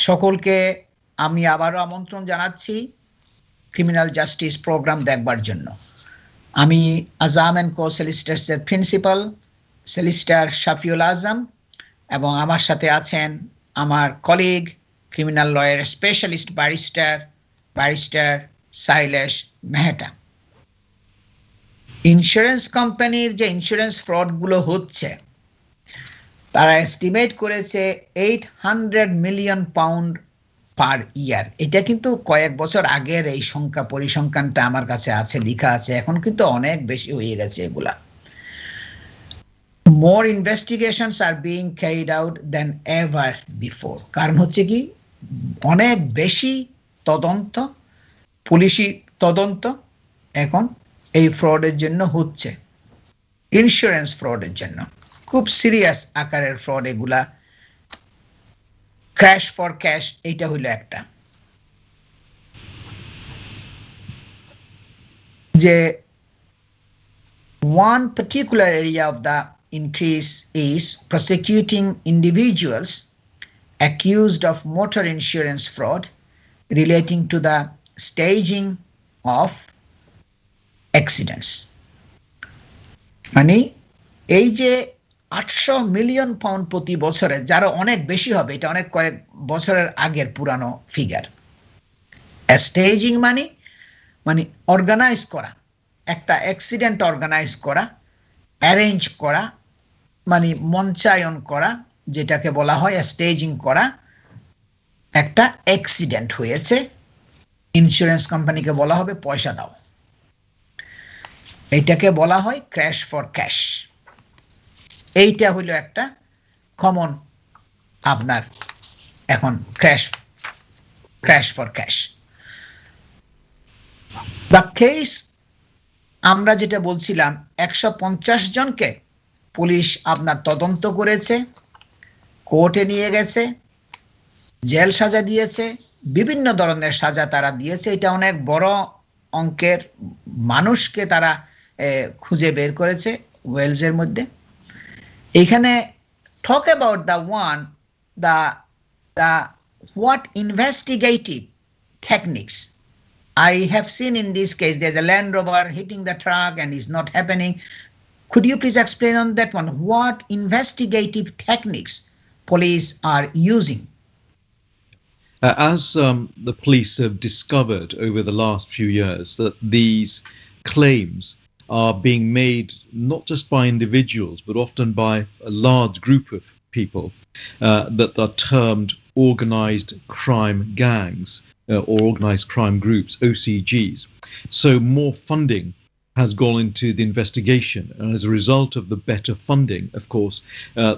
সকলকে আমি আবারও আমন্ত্রণ জানাচ্ছি ক্রিমিনাল জাস্টিস প্রোগ্রাম দেখবার জন্য। আমি আজাম কো সলিসিটার্সের প্রিন্সিপাল সলিসিটর শাফিউল আজম, এবং আমার সাথে আছেন আমার কলিগ ক্রিমিনাল লয়ের specialist barrister Sailesh Mehta. Insurance কোম্পানির যে ইন্স্যুরেন্স ফ্রডগুলো হচ্ছে, তারা এস্টিমেট করেছে 800 মিলিয়ন পাউন্ড পার ইয়ার। এটা কিন্তু কয়েক বছর আগের এই সংখ্যা, পরিসংখ্যানটা আমার কাছে আছে, লেখা আছে। এখন কিন্তু অনেক বেশি হয়ে গেছে এগুলা। More investigations are being carried out than ever before. কারণ হচ্ছে কি, অনেক বেশি তদন্ত, পুলিশি তদন্ত এখন এই ফ্রডের জন্য হচ্ছে, ইন্স্যুরেন্স ফ্রডের জন্য। খুব সিরিয়াস আকারের ফ্রড এগুলা। ক্র্যাশ ফর ক্যাশ এইটা হইল একটা। যে one particular area of the increase is prosecuting individuals accused of motor insurance fraud relating to the staging of accidents. মানে এই যে 800 মিলিয়ন পাউন্ড প্রতি বছরে, যারা অনেক বেশি হবে, এটা অনেক কয়েক বছরের আগের পুরানো ফিগার। স্টেজিং মানে অর্গানাইজ করা, একটা অ্যাক্সিডেন্ট অর্গানাইজ করা, অ্যারেঞ্জ করা, মানে মঞ্চায়ন করা, যেটাকে বলা হয় স্টেজিং করা। একটা অ্যাক্সিডেন্ট হয়েছে, ইন্স্যুরেন্স কোম্পানিকে বলা হবে পয়সা দাও। এইটাকে বলা হয় ক্র্যাশ ফর ক্যাশ। এইটা হইল একটা কমন আপনার এখন crash for cash. The case আমরা যেটা বলছিলাম, 150 জনকে পুলিশ আপনার তদন্ত করেছে, কোর্টে নিয়ে গেছে, জেল সাজা দিয়েছে, বিভিন্ন ধরনের সাজা তারা দিয়েছে। এটা অনেক বড় অঙ্কের মানুষকে তারা খুঁজে বের করেছে ওয়েলসের মধ্যে। এখানে talk about the what investigative techniques I have seen in this case. There's a Land Rover hitting the truck and is not happening. Could you please explain on that one? What investigative techniques police are using? As the police have discovered over the last few years that these claims are being made not just by individuals but often by a large group of people that are termed organized crime gangs or organized crime groups, OCGs. So more funding has gone into the investigation, and as a result of the better funding, of course,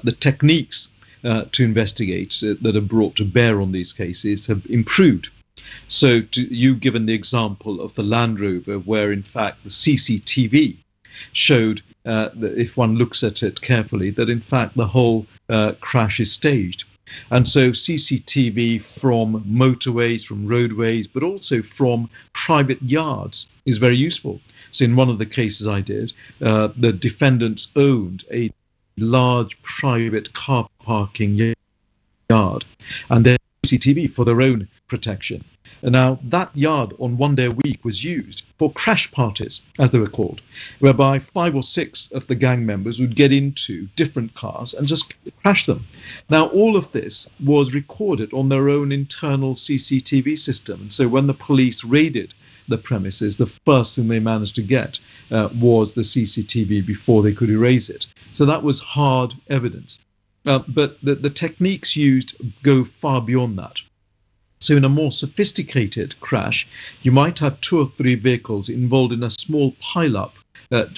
the techniques to investigate that are brought to bear on these cases have improved. So you've given the example of the Land Rover, where in fact the CCTV showed that if one looks at it carefully, that in fact the whole crash is staged. And so CCTV from motorways, from roadways, but also from private yards is very useful. So in one of the cases I did, the defendants owned a large private car parking yard, and their CCTV for their own protection. And now that yard on one day a week was used for crash parties, as they were called, whereby 5 or 6 of the gang members would get into different cars and just crash them. Now all of this was recorded on their own internal CCTV system, and so when the police raided the premises, the first thing they managed to get was the CCTV before they could erase it. So that was hard evidence. But the techniques used go far beyond that. So in a more sophisticated crash, you might have 2 or 3 vehicles involved in a small pile-up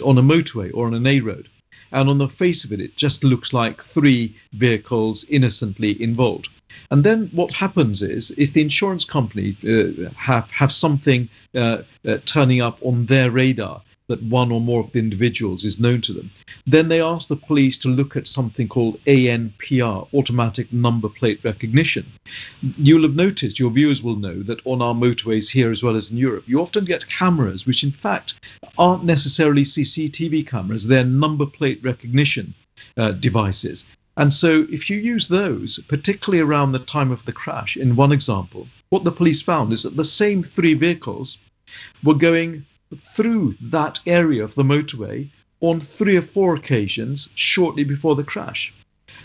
on a motorway or on an A road. And on the face of it, it just looks like 3 vehicles innocently involved. And then what happens is, if the insurance company have something turning up on their radar that one or more of the individuals is known to them, then they ask the police to look at something called ANPR, automatic number plate recognition. You'll have noticed, your viewers will know, that on our motorways here as well as in Europe, you often get cameras which in fact aren't necessarily CCTV cameras, they're number plate recognition devices. And so if you use those, particularly around the time of the crash, in one example, what the police found is that the same 3 vehicles were going through that area of the motorway on 3 or 4 occasions shortly before the crash.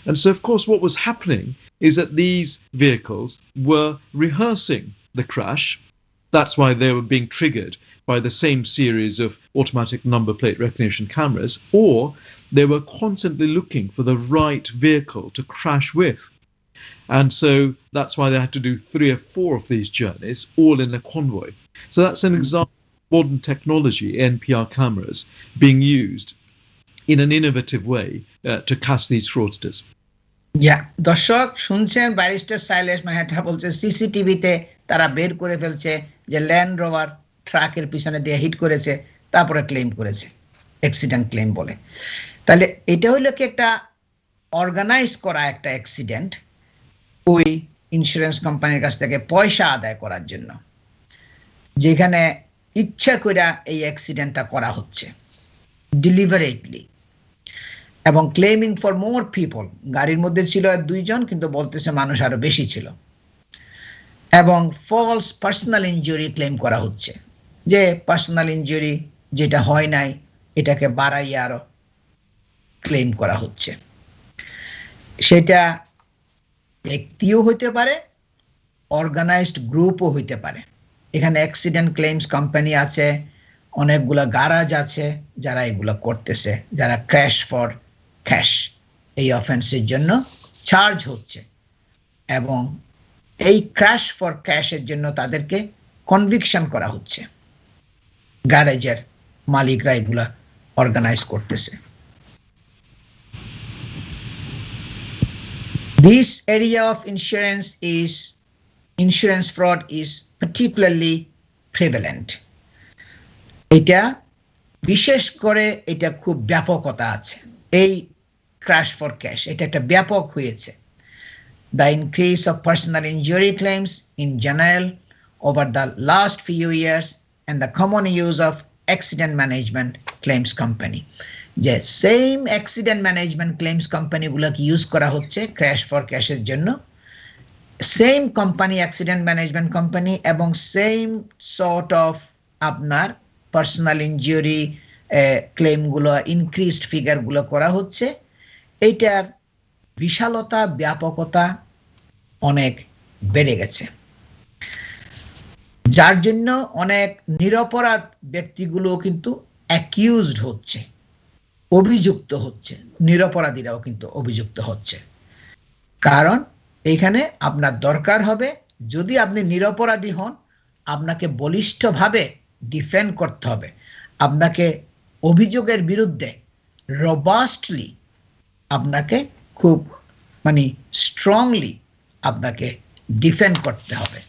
And so, of course, what was happening is that these vehicles were rehearsing the crash. That's why they were being triggered by the same series of automatic number plate recognition cameras, or they were constantly looking for the right vehicle to crash with. And so that's why they had to do 3 or 4 of these journeys, all in a convoy. So that's an example of modern technology, NPR cameras, being used in an innovative way to catch these fraudsters. দর্শক শুনছেন barrister Sailesh Mehta বলছে সিসিটিভিতে তারা বের করে ফেলছে যে land rover ট্রাকের পিছনে দিয়ে হিট করেছে, তারপরে ক্লেম করেছে, অ্যাক্সিডেন্ট ক্লেম বলে। তাহলে এটা হলো কি একটা অর্গানাইজ করা একটা অ্যাক্সিডেন্ট ওই ইন্স্যুরেন্স কোম্পানির কাছ থেকে পয়সা আদায় করার জন্য, যেখানে ইচ্ছা করে এই অ্যাক্সিডেন্টটা করা হচ্ছে ডিলিভারেটলি, এবং ক্লেমিং ফর মোর পিপল। গাড়ির মধ্যে ছিল 2 জন, কিন্তু বলতেছে মানুষ আরো বেশি ছিল। এবং ফলস পার্সোনাল ইনজুরি ক্লেম করা হচ্ছে, যে পার্সোনাল ইনজুরি যেটা হয় নাই এটাকে বাড়াইয়া আরো ক্লেম করা হচ্ছে। সেটা ব্যক্তিও হইতে পারে, অর্গানাইজড গ্রুপও হইতে পারে। এখানে অ্যাক্সিডেন্ট ক্লেমস কোম্পানি আছে, অনেকগুলা গ্যারাজ আছে যারা এগুলো করতেছে, যারা ক্র্যাশ ফর ক্যাশ এই অফেন্সের জন্য চার্জ হচ্ছে, এবং এই ক্র্যাশ ফর ক্যাশের জন্য তাদেরকে কনভিকশন করা হচ্ছে। গ্যারেজের মালিকরা এগুলা অর্গানাইজ করতেছে। This area of insurance fraud is particularly prevalent. এটা বিশেষ করে এটা খুব ব্যাপকতা আছে, এই ক্র্যাশ ফর ক্যাশ এটা একটা ব্যাপক হয়েছে। The increase of personal injury claims in general over the last few years and the common use of accident management claims company, যে সেম অ্যাক্সিডেন্ট ম্যানেজমেন্ট ক্লেমস কোম্পানিগুলোকে ইউজ করা হচ্ছে ক্র্যাশ ফর ক্যাশের জন্য। Same company, accident management company, এবং same sort of আপনার personal injury ক্লেমগুলো, increased ফিগারগুলো করা হচ্ছে। এইটার বিশালতা, ব্যাপকতা অনেক বেড়ে গেছে, যার জন্য অনেক নিরপরাধ ব্যক্তিগুলো কিন্তু অ্যাকিউজড হচ্ছে, অভিযুক্ত হচ্ছে। নিরপরাধীরাও কিন্তু অভিযুক্ত হচ্ছে, কারণ এখানে আপনার দরকার হবে, যদি আপনি নিরপরাধী হন আপনাকে বলিষ্ঠভাবে ডিফেন্ড করতে হবে, আপনাকে অভিযোগের বিরুদ্ধে রবাস্টলি, আপনাকে খুব স্ট্রংলি আপনাকে ডিফেন্ড করতে হবে।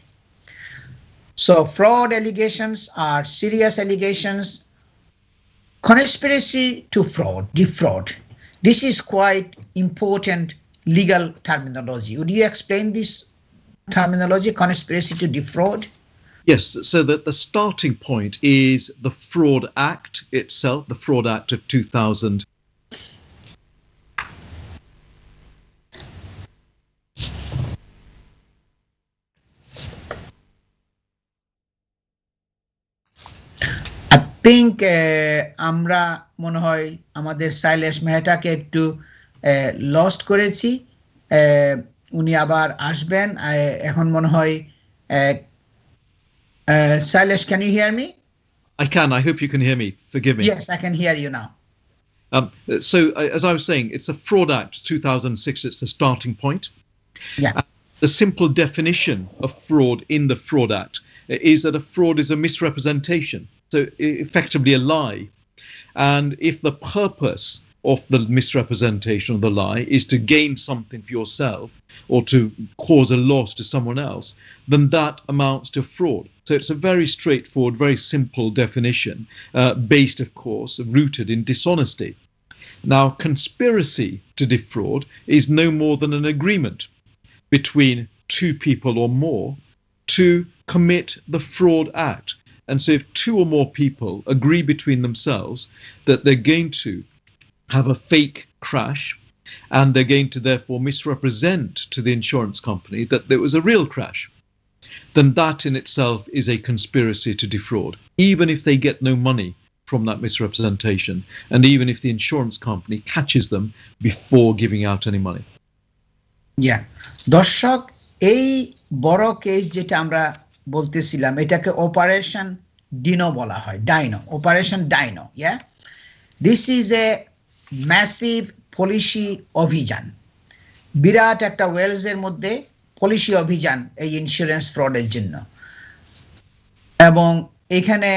So fraud allegations are serious allegations. Conspiracy to defraud. This is quite important legal terminology. Would you explain this terminology, conspiracy to defraud? Yes, so that the starting point is the Fraud Act itself, the Fraud Act of 2000. think আমরা মনে হয় আমাদের সাইলেশ মেহতাকে একটু lost করেছি, উনি আবার আসবেন এখন মনে হয়। Silesh, can you hear me? I can. I hope you can hear me. Forgive me. Yes, I can hear you now. So, as I was saying, it's the Fraud Act 2006. It's the starting point. Yeah. The simple definition of fraud in the Fraud Act is that a fraud is a misrepresentation, so effectively a lie. And if the purpose of the misrepresentation of the lie is to gain something for yourself or to cause a loss to someone else, then that amounts to fraud. So it's a very straightforward, very simple definition, based, of course, rooted in dishonesty. Now, conspiracy to defraud is no more than an agreement between two people or more to commit the Fraud Act. And so if two or more people agree between themselves that they're going to have a fake crash and they're going to therefore misrepresent to the insurance company that there was a real crash, then that in itself is a conspiracy to defraud, even if they get no money from that misrepresentation, and even if the insurance company catches them before giving out any money. Yeah, দর্শক এই বড় case যেটা আমরা বলতেছিলাম এটাকে operation dino বলা হয়, dino, operation dino. Yeah, this is a massive policy অভিযান, বিরাট একটা ওয়েলসের মধ্যে পলিসি অভিযান এই ইন্স্যুরেন্স ফ্রডের জন্য। এবং এখানে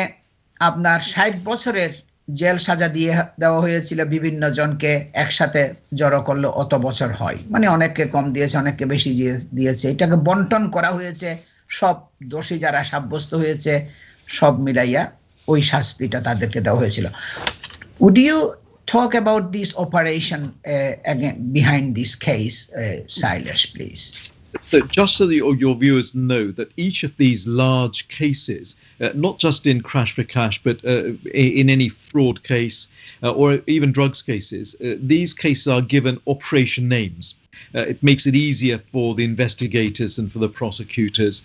আপনার 60 বছরের জেল সাজা দিয়ে দেওয়া হয়েছিল বিভিন্ন জনকে, একসাথে জড়ো করলে অত বছর হয়, মানে অনেককে কম দিয়েছে, অনেককে বেশি দিয়েছে। এটাকে বন্টন করা হয়েছে, সব দোষী যারা সাব্যস্ত হয়েছে সব মিলাইয়া ওই শাস্তিটা তাদেরকে দেওয়া হয়েছিল। Would you talk about this operation again behind this case, Silas, please? So just so that your viewers know that each of these large cases, not just in crash for cash, but in any fraud case or even drugs cases, these cases are given operation names. It makes it easier for the investigators and for the prosecutors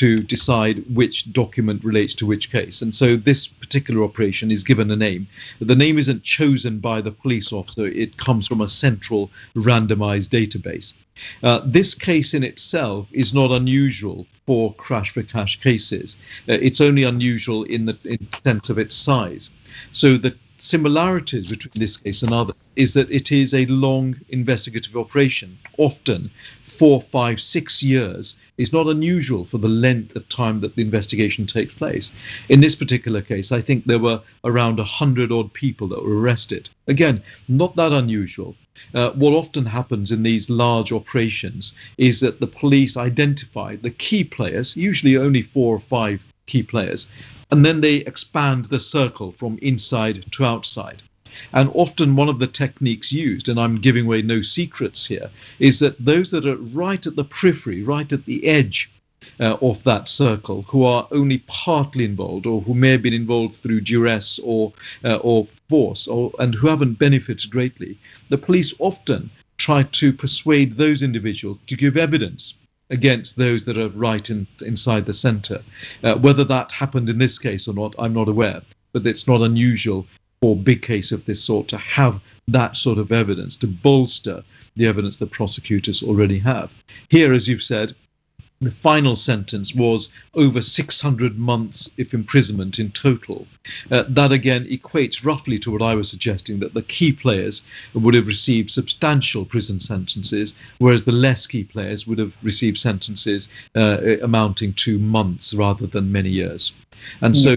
to decide which document relates to which case. And so this particular operation is given a name. The name isn't chosen by the police officer. It comes from a central randomized database. This case in itself is not unusual for crash for cash cases. It's only unusual in the sense of its size. So the similarities between this case and others is that it is a long investigative operation, often 4, 5, 6 years. Is not unusual for the length of time that the investigation takes place. In this particular case, I think there were around 100 odd people that were arrested. Again, not that unusual. What often happens in these large operations is that the police identify the key players, usually only 4 or 5 key players, and then they expand the circle from inside to outside. And often one of the techniques used, and I'm giving away no secrets here, is that those that are right at the periphery, right at the edge of that circle, who are only partly involved or who may have been involved through duress or force and who haven't benefited greatly, the police often try to persuade those individuals to give evidence against those that are right inside the centre. Whether that happened in this case or not, I'm not aware, but it's not unusual for a big case of this sort to have that sort of evidence to bolster the evidence that prosecutors already have. Here, as you've said, the final sentence was over 600 months of imprisonment in total. That again equates roughly to what I was suggesting, that the key players would have received substantial prison sentences, whereas the less key players would have received sentences amounting to months rather than many years. And so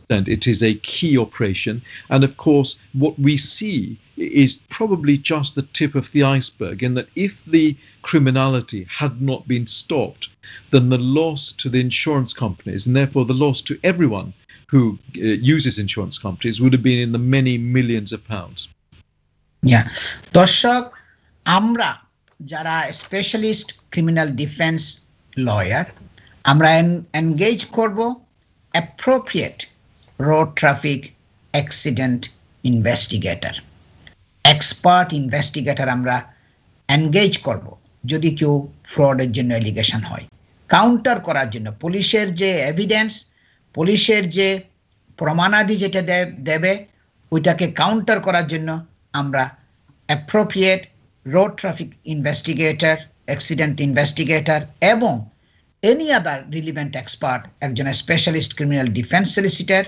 it is a key operation. And of course, what we see is probably just the tip of the iceberg, in that if the criminality had not been stopped, then the loss to the insurance companies, and therefore the loss to everyone who uses insurance companies, would have been in the many millions of pounds. Yeah. দর্শক, আমরা যারা specialist criminal defence lawyer, আমরা engage করব appropriate road traffic accident investigator, expert investigator আমরা engage করব যদি কেউ ফ্রডের জন্য এলিগেশন হয়, কাউন্টার করার জন্য। পুলিশের যে এভিডেন্স, পুলিশের যে প্রমাণাদি যেটা দেবে, ওইটাকে কাউন্টার করার জন্য আমরা appropriate road traffic investigator, accident investigator এবং এনি আদার রিলিভেন্ট এক্সপার্ট, একজন specialist criminal defence solicitor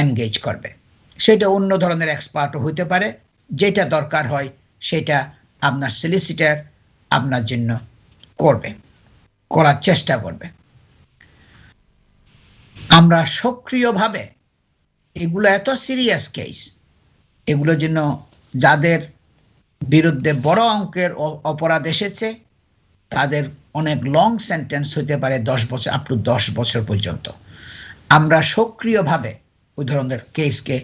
engage করবে। সেটা অন্য ধরনের এক্সপার্টও হইতে পারে, যেটা দরকার হয় সেটা আপনার সলিসিটর আপনার জন্য করার চেষ্টা করবে। আমরা সক্রিয়ভাবে, এগুলো এত সিরিয়াস কেস, এগুলোর জন্য যাদের বিরুদ্ধে বড় অঙ্কের অপরাধ এসেছে তাদের অনেক লং সেন্টেন্স হতে পারে 10 বছর, আপ টু 10 বছর পর্যন্ত। আমরা সক্রিয়ভাবে ওই ধরনের কেসকে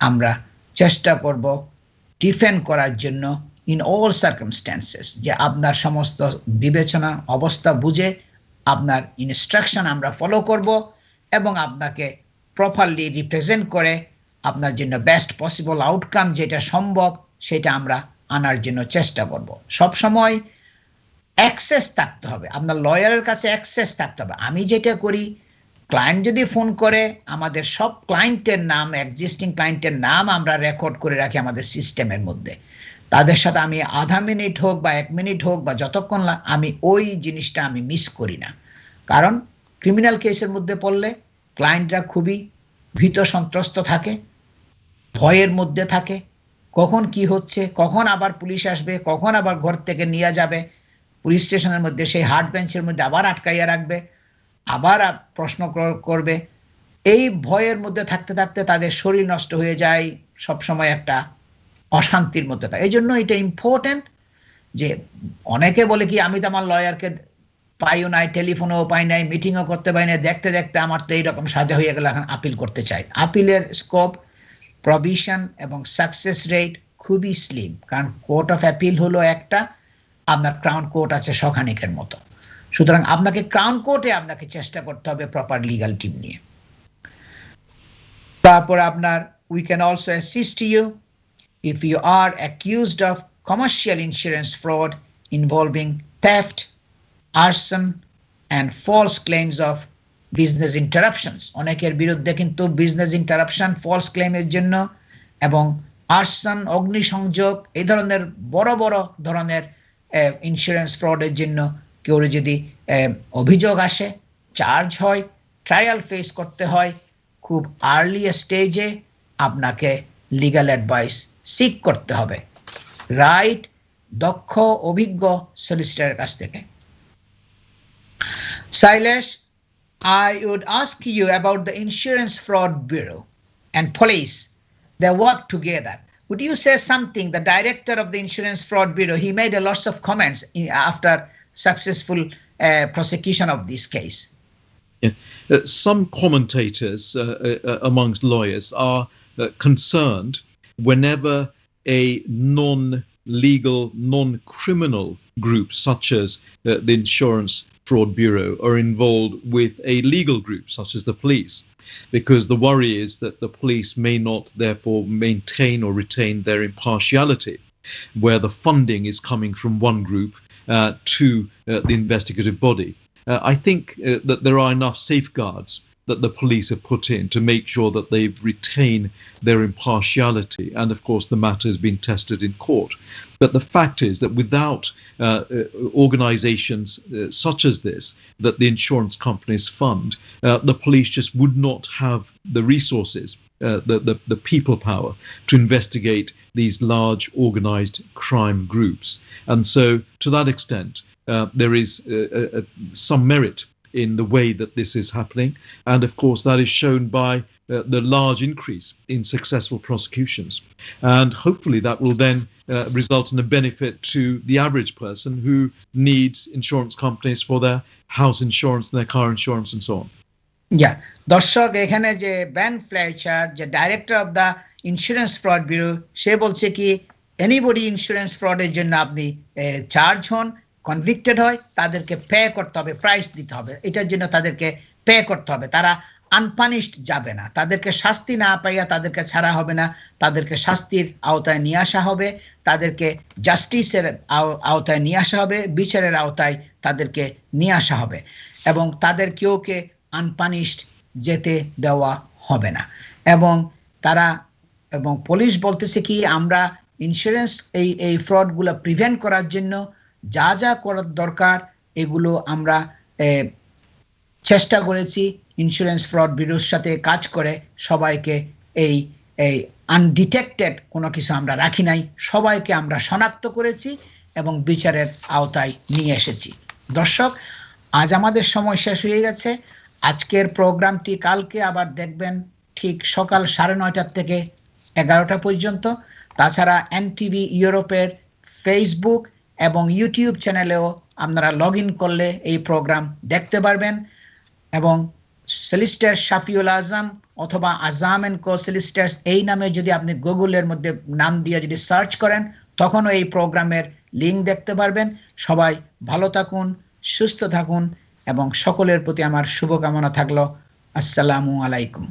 আমরা চেষ্টা করব ডিফেন্ড করার জন্য ইন অল সার্কামস্ট্যান্সেস, যে আপনার সমস্ত বিবেচনা অবস্থা বুঝে আপনার ইনস্ট্রাকশন আমরা ফলো করব এবং আপনাকে প্রপারলি রিপ্রেজেন্ট করে আপনার জন্য বেস্ট পসিবল আউটকাম যেটা সম্ভব সেটা আমরা আনার জন্য চেষ্টা করব। সব সময় অ্যাক্সেস থাকতে হবে, আপনার লয়ারের কাছে অ্যাক্সেস থাকতে হবে। আমি যেটা করি, ক্লায়েন্ট যদি ফোন করে, আমাদের সব ক্লায়েন্টের নাম, এক্সিস্টিং ক্লায়েন্টের নাম আমরা রেকর্ড করে রাখি আমাদের সিস্টেমের মধ্যে। তাদের সাথে আমি আধা মিনিট হোক বা 1 মিনিট হোক বা যতক্ষণ আমি ওই জিনিসটা আমি মিস করি না। কারণ ক্রিমিনাল কেসের মধ্যে পড়লে ক্লায়েন্টরা খুবই ভীত সন্ত্রস্ত থাকে, ভয়ের মধ্যে থাকে, কখন কি হচ্ছে, কখন আবার পুলিশ আসবে, কখন আবার ঘর থেকে নিয়ে যাবে, পুলিশ স্টেশনের মধ্যে সেই হার্ড বেঞ্চের মধ্যে আবার আটকাইয়া রাখবে, আবার প্রশ্ন করবে। এই ভয়ের মধ্যে থাকতে থাকতে তাদের শরীর নষ্ট হয়ে যায়, সবসময় একটা অশান্তির মধ্যে থাকে। এই জন্য এটা ইম্পর্টেন্ট যে অনেকে বলে কি আমি তো আমার লয়ারকে পাইও নাই, টেলিফোনেও পাই নাই, মিটিংও করতে পাই নাই, দেখতে দেখতে আমার তো এইরকম সাজা হয়ে গেল, এখন আপিল করতে চাই। আপিলের স্কোপ, প্রভিশন এবং সাকসেস রেট খুবই স্লিম, কারণ কোর্ট অফ অ্যাপিল হলো একটা, আপনার ক্রাউন কোর্ট আছে শখানিকের মতো। সুতরাং আপনাকে ক্রাউন কোর্টে আপনাকে চেষ্টা করতে হবে প্রপার লিগাল টিম নিয়ে। তারপর আপনার we can also assist you if you are accused of commercial insurance fraud involving theft, arson and false claims of business interruptions. অনেকের বিরুদ্ধে কিন্তু বিজনেস ইন্টারাপশন, ফলস ক্লেমের জন্য এবং আর্সন, অগ্নিসংযোগ, এই ধরনের বড় বড় ধরনের ইন্স্যুরেন্স ফ্রডের জন্য কেউ যদি অভিযোগ আসে, চার্জ হয়, ট্রায়াল ফেস করতে হয়, খুব আর্লি স্টেজে আপনাকে লিগ্যাল অ্যাডভাইস সিক করতে হবে রাইট দক্ষ অভিজ্ঞ সলিসিটরের কাছ থেকে। Silesh, I would ask you about the Insurance Fraud Bureau and police. They work together. Would you say something? The director of the Insurance Fraud Bureau, he made a lot of comments after successful prosecution of this case. Yes. Some commentators amongst lawyers are concerned whenever a non-legal, non-criminal group such as the Insurance Fraud Bureau are involved with a legal group such as the police, because the worry is that the police may not therefore maintain or retain their impartiality, where the funding is coming from one group to the investigative body. I think that there are enough safeguards that the police have put in to make sure that they've retained their impartiality, and of course the matter has been tested in court. But the fact is that without organizations such as this, that the insurance companies fund, the police just would not have the resources, the people power to investigate these large organized crime groups. And so to that extent, there is some merit in the way that this is happening, and of course that is shown by the large increase in successful prosecutions, and hopefully that will then result in a benefit to the average person who needs insurance companies for their house insurance and their car insurance and so on. Yeah, দর্শক এখানে যে Ben Fletcher, যে director of the insurance fraud bureau, সে বলছে কি anybody insurance ফ্রডের জন্য আপনি charge হন, কনভিক্টেড হয়, তাদেরকে পে করতে হবে, প্রাইস দিতে হবে, এটার জন্য তাদেরকে পে করতে হবে। তারা আনপানিশড যাবে না, তাদেরকে শাস্তি না পাইয়া তাদেরকে ছাড়া হবে না, তাদেরকে শাস্তির আওতায় নিয়ে আসা হবে, তাদেরকে জাস্টিসের আওতায় নিয়ে আসা হবে, বিচারের আওতায় তাদেরকে নিয়ে আসা হবে, এবং তাদের কেউকে আনপানিশড যেতে দেওয়া হবে না। এবং তারা এবং পুলিশ বলতেছে কি আমরা ইন্স্যুরেন্স এই ফ্রডগুলো প্রিভেন্ট করার জন্য যা যা করার দরকার এগুলো আমরা চেষ্টা করেছি ইন্স্যুরেন্স ফ্রড ব্যুরোর সাথে কাজ করে সবাইকে এই আনডিটেক্টেড কোনো কিছু আমরা রাখি নাই, সবাইকে আমরা শনাক্ত করেছি এবং বিচারের আওতায় নিয়ে এসেছি। দর্শক, আজ আমাদের সময় শেষ হয়ে গেছে। আজকের প্রোগ্রামটি কালকে আবার দেখবেন ঠিক সকাল 9:30 থেকে 11টা পর্যন্ত। তাছাড়া এনটিভি ইউরোপের ফেসবুক এবং ইউটিউব চ্যানেলেও আপনারা লগ ইন করলে এই প্রোগ্রাম দেখতে পারবেন। এবং সলিসিটর শাফিউল আজম অথবা আজাম এন্ড কো সলিসিটরস এই নামে যদি আপনি গুগলের মধ্যে নাম দিয়ে যদি সার্চ করেন তখনও এই প্রোগ্রামের লিঙ্ক দেখতে পারবেন। সবাই ভালো থাকুন, সুস্থ থাকুন এবং সকলের প্রতি আমার শুভকামনা থাকলো। আসসালামু আলাইকুম।